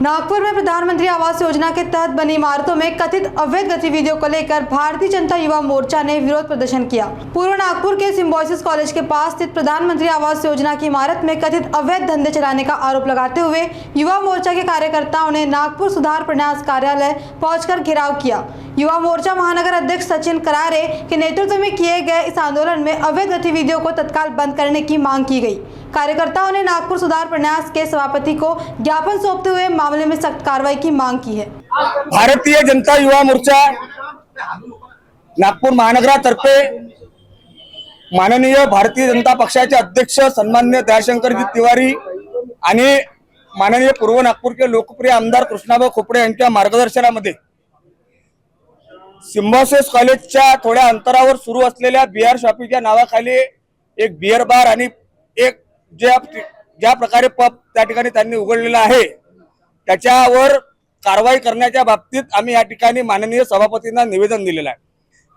नागपुर में प्रधानमंत्री आवास योजना के तहत बनी इमारतों में कथित अवैध गतिविधियों को लेकर भारतीय जनता युवा मोर्चा ने विरोध प्रदर्शन किया। पूर्व नागपुर के सिम्बोसिस कॉलेज के पास स्थित प्रधानमंत्री आवास योजना की इमारत में कथित अवैध धंधे चलाने का आरोप लगाते हुए युवा मोर्चा के कार्यकर्ताओं ने नागपुर सुधार प्रन्यास कार्यालय पहुंचकर घेराव किया। युवा मोर्चा महानगर अध्यक्ष सचिन करारे के नेतृत्व में किए गए इस आंदोलन में अवैध गतिविधियों को तत्काल बंद करने की मांग की गई। कार्यकर्ताओं ने नागपुर सुधार प्रन्यास के सभापति को ज्ञापन सौंपते हुए मामले में सख्त कार्रवाई की मांग की है। भारतीय जनता युवा मोर्चा नागपूर महानगरातर्फे माननीय भारतीय जनता पक्षाचे अध्यक्ष सन्माननीय दयाशंकरजी तिवारी आणि माननीय पूर्व नागपूर के लोकप्रिय आमदार कृष्णाभाऊ खोपडे यांच्या मार्गदर्शनामध्ये सिम्बॉसिस कॉलेजच्या थोड्या अंतरावर सुरू असलेल्या बियर शॉपीच्या नावाखाली एक बियर बार आणि एक ज्या प्रकारे पब त्या ठिकाणी त्यांनी उघडलेला आहे त्याच्यावर कारवाई करण्याच्या बाबतीत आम्ही या ठिकाणी माननीय सभापतींना निवेदन दिलेलं आहे।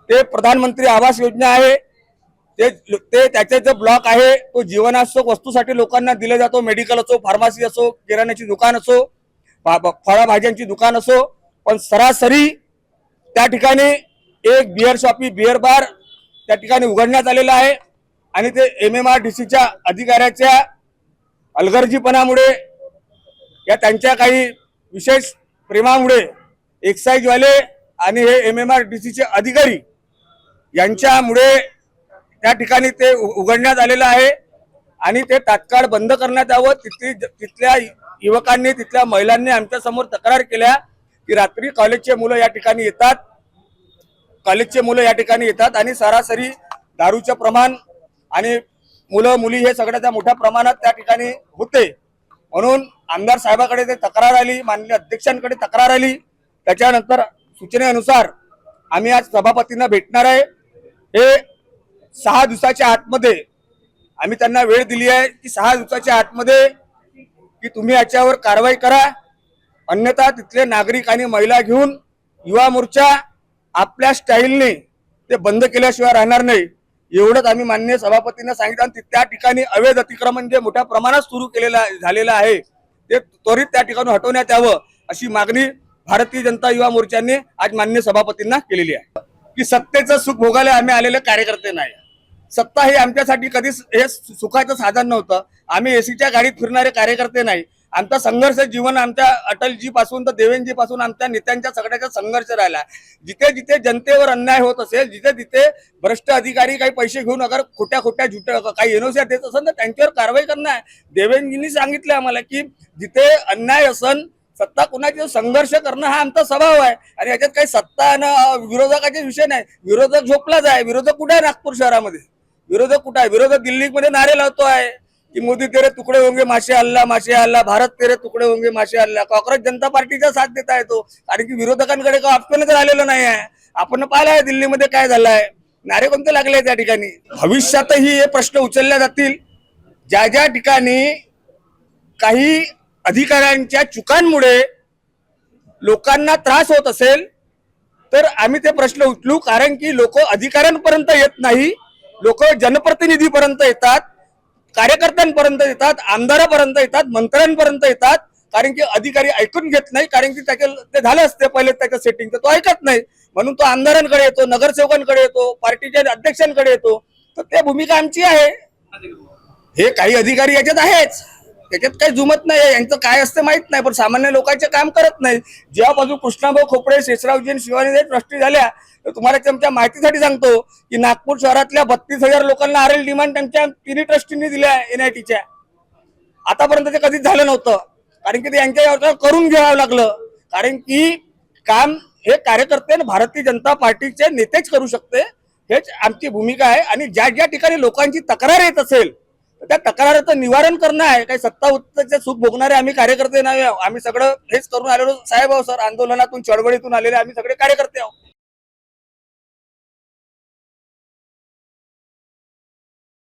ते प्रधानमंत्री आवास योजना आहे, ते त्याचे जो ब्लॉक आहे तो जीवनावश्यक वस्तूसाठी लोकांना दिला जातो। मेडिकल असो, फार्मसी असो, किराण्याची दुकान असो, फळभाज्यांची दुकान असो, पण सरासरी त्या ठिकाणी एक बियर शॉपी बियर बार त्या ठिकाणी उघडण्यात आलेला आहे आणि ते MMRDCच्या अधिकाऱ्याच्या अलगर्जीपणामुळे या त्यांच्या काही विशेष प्रेमामुळे एक्साइज वाले आणि हे MMRDCचे अधिकारी यांच्यामुळे त्या ठिकाणी ते उघडण्यात आलेलं आहे आणि ते तात्काळ बंद करण्यात यावं। तिथल्या युवकांनी तिथल्या महिलांनी आमच्या समोर तक्रार केल्या की रात्री कॉलेजचे मुलं या ठिकाणी येतात आणि सरासरी दारूचे प्रमाण आणि मुलं मुली हे सगळ्याच्या मोठ्या प्रमाणात त्या ठिकाणी होते। म्हणून आमदार साहेबांकडे ते तक्रार आली, माननीय अध्यक्षांकडे तक्रार आली। त्याच्यानंतर सूचनेनुसार आम्ही आज सभापतींना भेटणार आहे। हे 6 दिवसाच्या आतमध्ये आम्ही त्यांना वेळ दिली आहे की 6 दिवसाच्या आतमध्ये की तुम्ही याच्यावर कारवाई करा, अन्यथा तिथले नागरिक आणि महिला घेऊन युवा मोर्चा आपल्या स्टाईलने ते बंद केल्याशिवाय राहणार नाही, एवढंच आम्ही माननीय सभापतींना सांगितलं। आणि त्या ठिकाणी अवैध अतिक्रमण जे मोठ्या प्रमाणात सुरू झालेलं आहे ते त्वरित त्या ठिकाणी हटवण्यात यावं अशी मागणी भारतीय जनता युवा मोर्चाने आज माननीय सभापतींना केलेली आहे। की सत्तेचं सुख भोगायला आम्ही आलेले कार्यकर्ते नाही, सत्ता हे आमच्यासाठी कधीच हे सुखाचं साधन नव्हतं। आम्ही एसीच्या गाडीत फिरणारे कार्यकर्ते नाही। आमचा संघर्ष जीवन आमच्या अटलजी पासून तर देवेंद्रजी पासून आमच्या नेत्यांच्या सगळ्याचा संघर्ष राहिला। जिथे जिथे जनतेवर अन्याय होत असेल, जिथे जिथे भ्रष्ट अधिकारी काही पैसे घेऊन अगर खोट्या काही एनओसी देत असेल तर त्यांच्यावर कारवाई करणं आहे। देवेंद्रजींनी सांगितलं आम्हाला की जिथे अन्याय असेल, सत्ता कुणाची संघर्ष करणं हा आमचा स्वभाव आहे आणि याच्यात काही सत्ता आणि विरोधकाचे विषय नाही। विरोधक झोपलाच आहे। विरोधक कुठे आहे नागपूर शहरामध्ये? विरोधक कुठे आहे? विरोधक दिल्लीमध्ये नारे लावतो आहे कि मोदी तेरे टुकड़े होंगे माशे भारत तेरे टुकड़े होंगे माशे काँग्रेस जनता पार्टीचा साथ देता आहे तो, कारण की विरोधकांकडे काही ऑप्शन तर आलेलं नाही आहे। आपण पाहिलं आहे दिल्लीमध्ये काय झालं आहे, नारे कोणते लागले त्या ठिकाणी। भविष्यातही हे प्रश्न उचलले जातील। ज्या ठिकाणी काही अधिकाऱ्यांच्या चुकांमुळे लोकांना त्रास होत असेल तर आम्ही ते प्रश्न उचलू, कारण की लोक अधिकाऱ्यांपर्यंत येत नाही, लोक जनप्रतिनिधीपर्यंत येतात, कार्यकर्त्यांपर्यंत येतात, आमदारापर्यंत येतात, मंत्र्यांपर्यंत येतात, कारण की अधिकारी ऐकून घेत नाही, कारण की ते झालं असते पहिले त्याच्या सेटिंग, तर तो ऐकत नाही, म्हणून तो आमदारांकडे येतो, नगरसेवकांकडे येतो, पार्टीच्या अध्यक्षांकडे येतो। तर ते भूमिका आमची आहे। हे काही अधिकारी याच्यात आहेच, त्याच्यात काही जुमत नाही, यांचं काय असतं माहित नाही, पण सामान्य लोकांचे काम करत नाही। जेव्हापासून कृष्णाभाऊ खोपडे, शेषरावजी आणि शिवानी ट्रस्टी झाल्या तर तुम्हाला त्यांच्या माहितीसाठी सांगतो की नागपूर शहरातल्या 32,000 लोकांना RL डिमांड त्यांच्या 3 ट्रस्टींनी दिल्या NITच्या। आतापर्यंत ते कधीच झालं नव्हतं, कारण की ते यांच्या करून घ्यावं लागलं, कारण की काम हे कार्यकर्ते भारतीय जनता पार्टीचे नेतेच करू शकते, हेच आमची भूमिका आहे। आणि ज्या ठिकाणी लोकांची तक्रार येत असेल त्या तक्राराचं निवारण करणं आहे। काही सत्ता उत्तेचे सुख भोगणारे आम्ही कार्यकर्ते नाही, आम्ही सगळं हेच करून आलेलो साहेब आहोत सर, आंदोलनातून चळवळीतून आलेले आम्ही सगळे कार्यकर्ते आहोत।